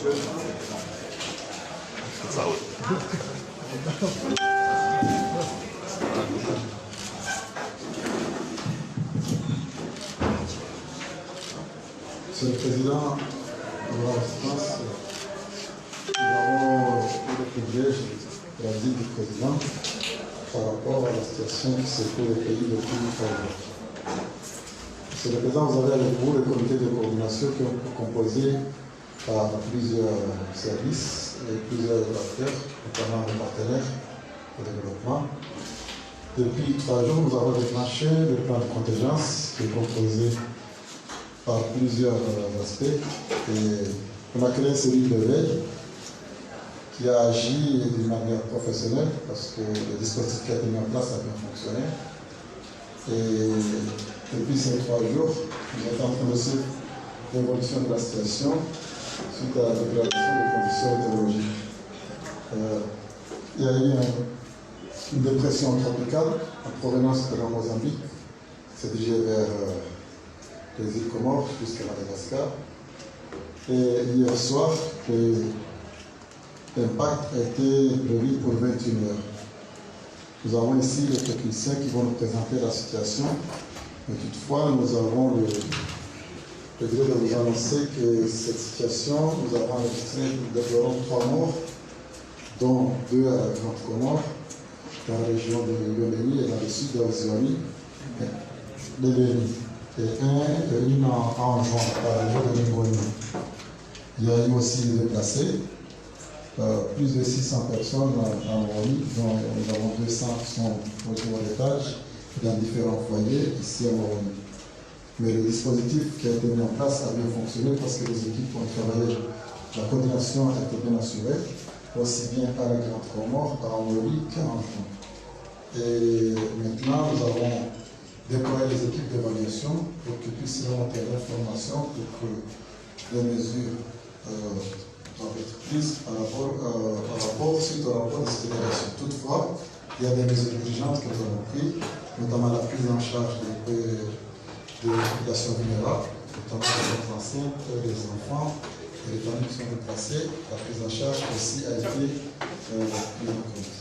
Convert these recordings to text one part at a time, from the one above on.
Monsieur le Président, nous avons eu le privilège de la vie du Président par rapport à la situation qui secoue le pays depuis 3 jours. Monsieur le Président, vous avez avec vous le comité de coordination qui est composé par plusieurs services et plusieurs acteurs, notamment les partenaires au développement. Depuis 3 jours, nous avons déclenché le plan de contingence qui est composé par plusieurs aspects. Et on a créé une cellule de veille qui a agi d'une manière professionnelle parce que le dispositif qui a été mis en place a bien fonctionné. Et depuis ces 3 jours, nous sommes en train de suivre l'évolution de la situation suite à la dégradation des conditions météorologiques. Il y a eu une dépression tropicale en provenance de la Mozambique, qui s'est dirigée vers les îles Comores jusqu'à Madagascar. Et hier soir, l'impact a été prévu pour 21 heures. Nous avons ici les techniciens qui vont nous présenter la situation, mais toutefois, nous avons le degré de vous annoncer que cette situation, nous avons enregistré, nous déplorons 3 morts, dont 2 à la Grande Comore, dans la région de Yoleni et dans le sud d'Azioni, de Béni, et une en juin, dans la région de Ningoni. Il y a eu aussi des déplacés, plus de 600 personnes en Moroni, dont nous avons 200 qui sont au second étage, dans différents foyers ici à Moroni. Mais le dispositif qui a été mis en place a bien fonctionné parce que les équipes ont travaillé, la coordination a été bien assurée, aussi bien à la Grande Comore, à Moroni qu'à Anjouan. Et maintenant, nous avons déployé les équipes d'évaluation pour qu'ils puissent remonter l'information pour que les mesures doivent être prises par rapport suite au rapport de cette évaluation. Toutefois, il y a des mesures urgentes que nous avons prises, notamment la prise en charge des populations vulnérables, notamment les femmes enceintes, les enfants et les familles qui sont déplacées. La prise en charge aussi a été prise en compte.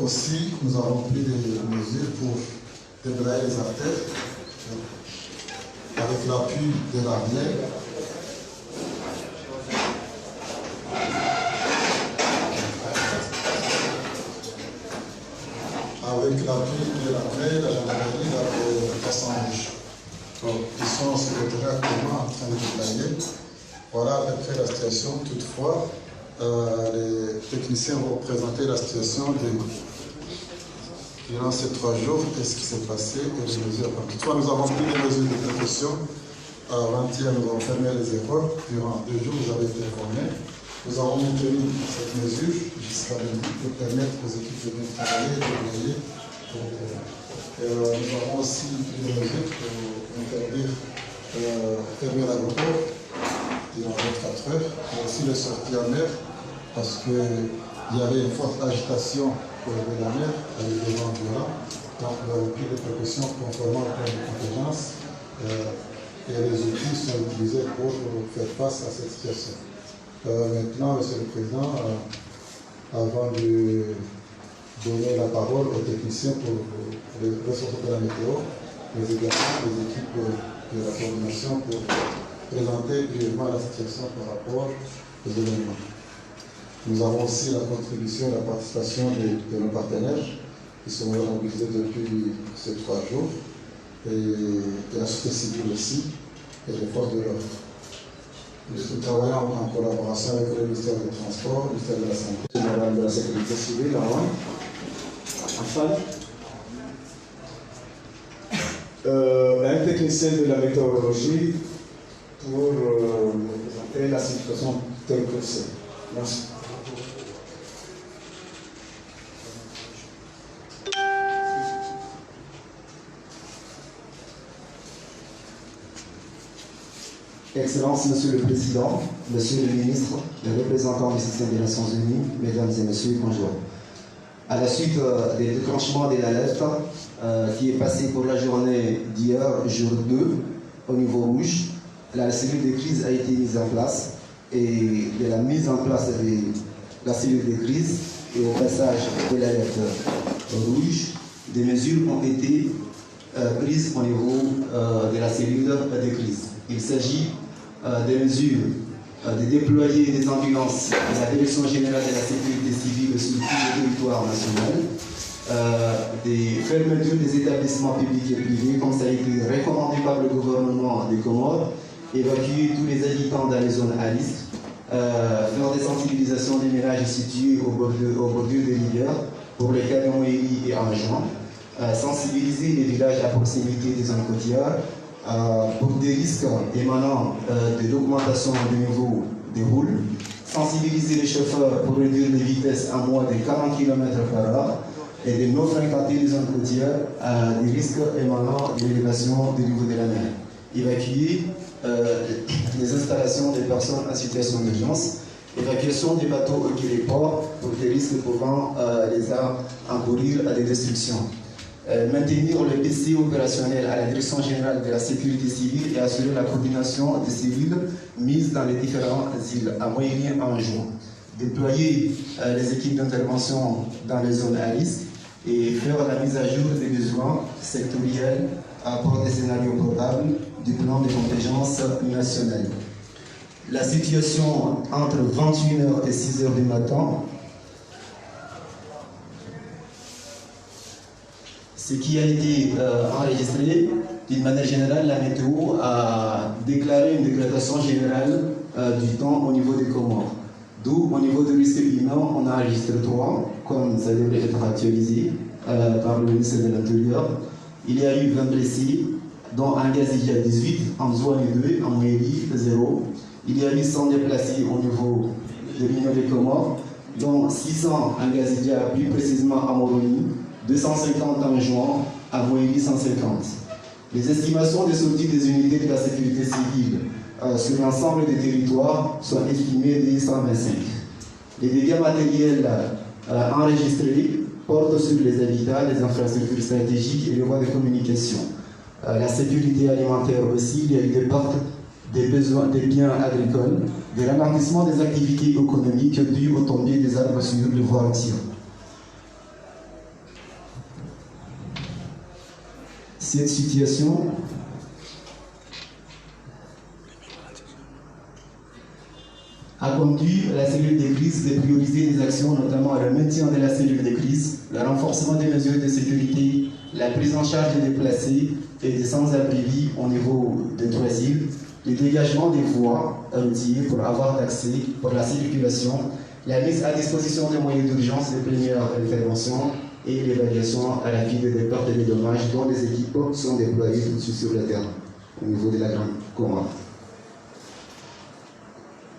Aussi, nous avons pris des mesures pour débrayer les artères avec l'appui de l'armée. Avec l'appui de l'armée, la gendarmerie, la Croissant Rouge. Ils sont actuellement en train de déployer. Voilà à peu près la situation. Toutefois, les techniciens vont présenter la situation durant ces 3 jours, qu'est-ce qui s'est passé et les mesures. Toutefois, nous avons pris des mesures de précaution. Avant-hier, nous avons fermé les écoles. Durant 2 jours, vous avez été informés. Nous avons maintenu cette mesure jusqu'à lundi pour permettre aux équipes de bien travailler et de travailler. Nous avons aussi pris des mesures pour interdire fermer l'aéroport durant 24 heures, mais aussi les sorties en mer, parce qu'il y avait une forte agitation de la mer avec des vents violents. Donc nous avons pris des précautions conformément au plan de contingence et les outils sont utilisés pour faire face à cette situation. Maintenant, Monsieur le Président, avant de donner la parole aux techniciens pour les ressources de la météo, mais également les équipes de la coordination pour présenter brièvement la situation par rapport aux événements. Nous avons aussi la contribution et la participation de nos partenaires qui sont mobilisés depuis ces 3 jours, et la société civile aussi, et les forces de l'ordre. Nous travaillons en collaboration avec le ministère des Transports, le ministère de la Santé, le général de la Sécurité civile, enfin, un technicien de la météorologie pour nous présenter la situation telle que c'est. Merci. Excellences, Monsieur le Président, Monsieur le Ministre, les représentants du système des Nations Unies, Mesdames et Messieurs, bonjour. À la suite des déclenchements de l'alerte qui est passé pour la journée d'hier, jour 2, au niveau rouge, la cellule de crise a été mise en place et de la mise en place de la cellule de crise et au passage de l'alerte rouge, des mesures ont été prises au niveau de la cellule de crise. Il s'agit des mesures de déployer des ambulances de la Direction générale de la sécurité civile sur tout le territoire national, des fermetures des établissements publics et privés, comme ça a été recommandé par le gouvernement des Comores, évacuer tous les habitants dans les zones à risque, faire des sensibilisations des ménages situés au bordure des rivières pour les cas de Moélie et Anjouan, sensibiliser les villages à proximité des zones côtières pour des risques émanant de l'augmentation du niveau des roules, sensibiliser les chauffeurs pour réduire les vitesses à moins de 40 km/h et de non fréquenter les zones côtières à des risques émanant de l'élévation du niveau de la mer. Évacuer les installations des personnes en situation d'urgence, évacuation des bateaux et des ports pour des risques pouvant les encourir à des destructions. Maintenir le PC opérationnel à la Direction générale de la sécurité civile et assurer la coordination des cellules mises dans les différentes îles à Moélie et Anjouan. Déployer les équipes d'intervention dans les zones à risque et faire la mise à jour des besoins sectoriels pour des scénarios portables du plan de contingence nationale. La situation entre 21h et 6h du matin, ce qui a été enregistré, d'une manière générale, la météo a déclaré une dégradation générale du temps au niveau des Comores. D'où, au niveau du risque humain, on a enregistré 3, comme ça devrait être actualisé par le ministère de l'Intérieur. Il y a eu 20 blessés, dont un Gazidia 18, en Zouane 2, en Moélie 0. Il y a eu 100 déplacés au niveau de l'Union des Comores, dont 600 en Gazidia, plus précisément à Moroni, 250 en Juan, à Moélie 150. Les estimations des sorties des unités de la sécurité civile sur l'ensemble des territoires sont estimées de 125. Les dégâts matériels enregistrés portent sur les habitats, les infrastructures stratégiques et les voies de communication. La sécurité alimentaire aussi, il y a eu des pertes des besoins des biens agricoles, des ralentissements des activités économiques dues au tombées des arbres sur les voies routières. Cette situation a conduit la cellule de crise de prioriser des actions, notamment le maintien de la cellule de crise, le renforcement des mesures de sécurité, la prise en charge des déplacés et des sans-abri au niveau des 3 îles, le dégagement des voies routières pour avoir d'accès pour la circulation, la mise à disposition des moyens d'urgence de première intervention et l'évaluation à la vie des pertes et des dommages dont les équipes sont déployées tout de suite sur le terrain au niveau de la Grande Comore.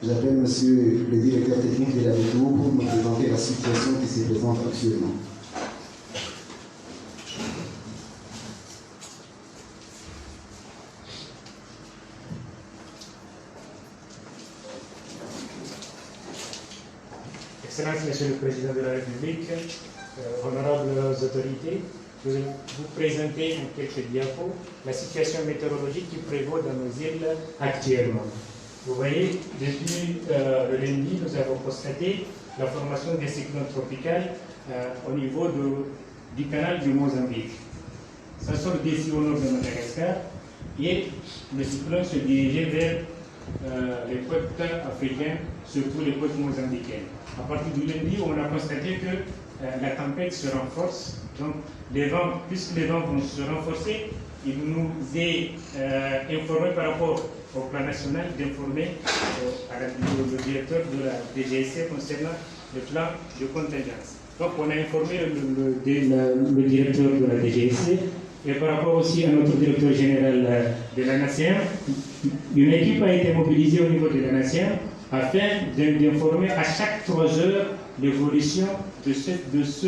J'appelle monsieur le directeur technique de la météo pour me présenter la situation qui se présente actuellement. Excellences, Monsieur le Président de la République, honorables autorités, je vais vous présenter en quelques diapos la situation météorologique qui prévaut dans nos îles actuellement. Vous voyez, depuis le lundi, nous avons constaté la formation d'un cyclone tropical au niveau du canal du Mozambique. Ça sort d'ici au nord de Madagascar et le cyclone se dirigeait vers les côtes africaines, surtout les côtes mozambicaines. À partir du lundi, on a constaté que la tempête se renforce. Donc, les vents, puisque les vents vont se renforcer, il nous est informé par rapport au plan national d'informer le directeur de la DGSC concernant le plan de contingence. Donc, on a informé le directeur de la DGSC et par rapport aussi à notre directeur général de la Nation, une équipe a été mobilisée au niveau de la Nation afin d'informer à chaque 3 heures l'évolution de ce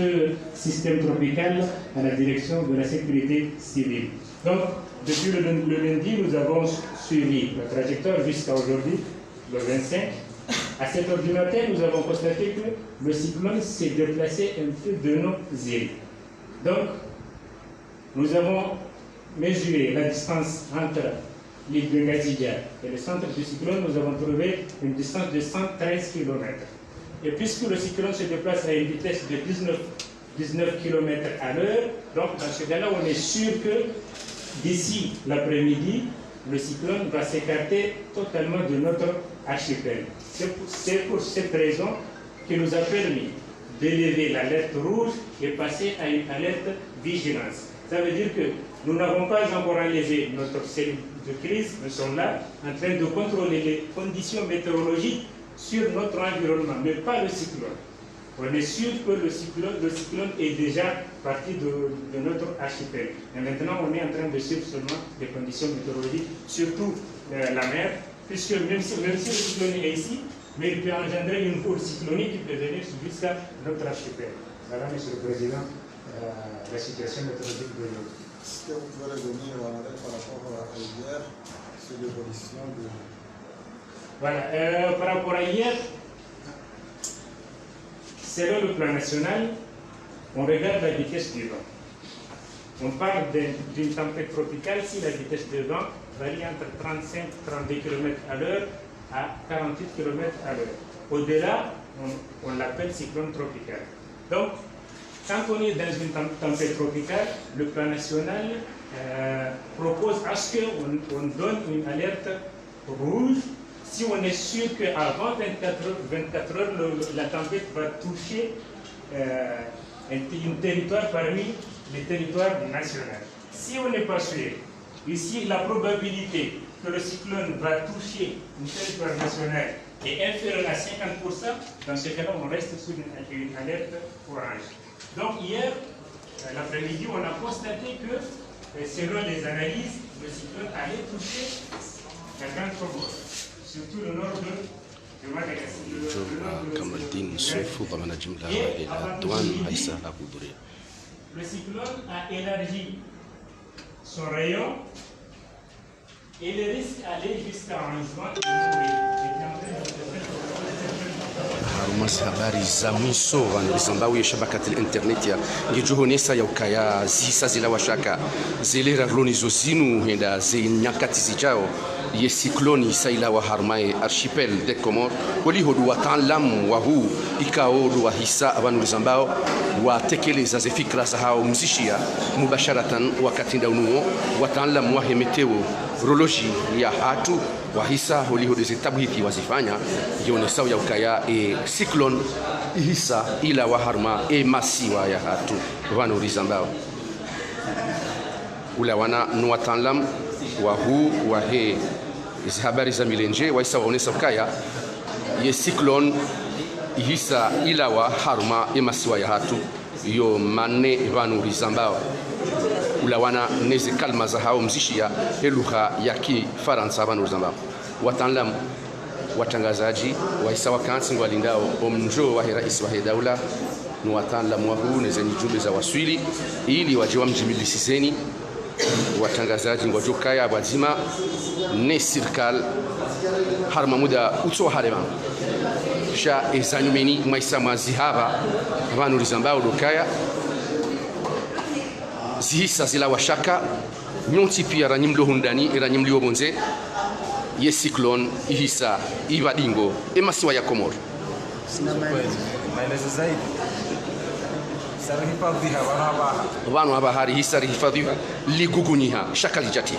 système tropical à la direction de la sécurité civile. Donc, depuis le lundi, nous avons suivi la trajectoire jusqu'à aujourd'hui, le 25. À 7 heures du matin, nous avons constaté que le cyclone s'est déplacé un peu de nos îles. Donc, nous avons mesuré la distance entre l'île de Ngazidia. Et le centre du cyclone, nous avons trouvé une distance de 113 km. Et puisque le cyclone se déplace à une vitesse de 19 km à l'heure, donc dans ce cas-là, on est sûr que d'ici l'après-midi, le cyclone va s'écarter totalement de notre archipel. C'est pour cette raison qui nous a permis d'élever l'alerte rouge et passer à une alerte vigilance. Ça veut dire que nous n'avons pas encore enlevé notre cellule de crise, nous sommes là en train de contrôler les conditions météorologiques sur notre environnement, mais pas le cyclone. On est sûr que le cyclone est déjà parti de notre archipel. Et maintenant, on est en train de suivre seulement les conditions météorologiques, surtout la mer, puisque même si le cyclone est ici, mais il peut engendrer une foule cyclonique qui peut venir jusqu'à notre archipel. Voilà, Monsieur le Président, la situation météorologique de l'eau. Est-ce que vous pouvez revenir en arrière par rapport à hier sur l'évolution de... Voilà, par rapport à hier, selon le plan national, on regarde la vitesse du vent. On parle d'une tempête tropicale si la vitesse du vent varie entre 35 et 32 km à l'heure à 48 km à l'heure. Au-delà, on l'appelle cyclone tropical. Donc, quand on est dans une tempête tropicale, le plan national propose à ce qu'on donne une alerte rouge si on est sûr qu'avant 24 heures, la tempête va toucher un territoire parmi les territoires nationaux. Si on n'est pas sûr, ici la probabilité que le cyclone va toucher un territoire national est inférieure à 50%, dans ce cas-là, on reste sous une alerte orange. Donc hier, l'après-midi, on a constaté que, selon les analyses, le cyclone allait toucher la Grande Comore, surtout le nord de Madagascar. Le cyclone a élargi son rayon et le risque allait jusqu'à un juin. Mas habari za mwisho wanalizambao ya shabakati internet ya ngijuhonesa ya ukaya zisa zila washaka zelera rloni zozinu henda ze nyakati zijao ye cyclone saila wa harmae archipel de Comores wali hodu wataalamu wa huu ikao wa hisa abanulizambao watekeleza ze fikra za hao mzishia mubasharatan wakati ndaunuo wataalamu wa meteorology ya hatu wahisa holihodo zitabu hiki wazifanya yonesa ya ukaya cyclone ihisa ila waharma masiwa ya hatu wanorizambao ula wana nuatanlam wa hu wa he hizi habari za milenje waisa waonesa ukaya ye cyclone ihisa ila waharma masiwa ya hatu yo mane wanorizambao ula wana neze kalma za hao mzishia lugha ya Kifaransa wanorizambao wataalamu watangazaji waisa wakansi walindao omnjo wa rais wa daula ni wataalamu huu na zenye jumbe za waswili ili waje wamjimilisizeni watangazaji ngojokaya wazima ne sirkal harma muda utso harema sha ezanyumeni maisa mazihaba abantu rizambao dokaya zihisa zila washaka nyonti pia ranyimlo hundani iranyimlo bonze ye cyclone ihisa ibadingo masiwa ya Komoro. Sina maelezo zaidi. Sarihifadhi haba vanu haba hari hisari hifadhi ligugunyiha shakali jati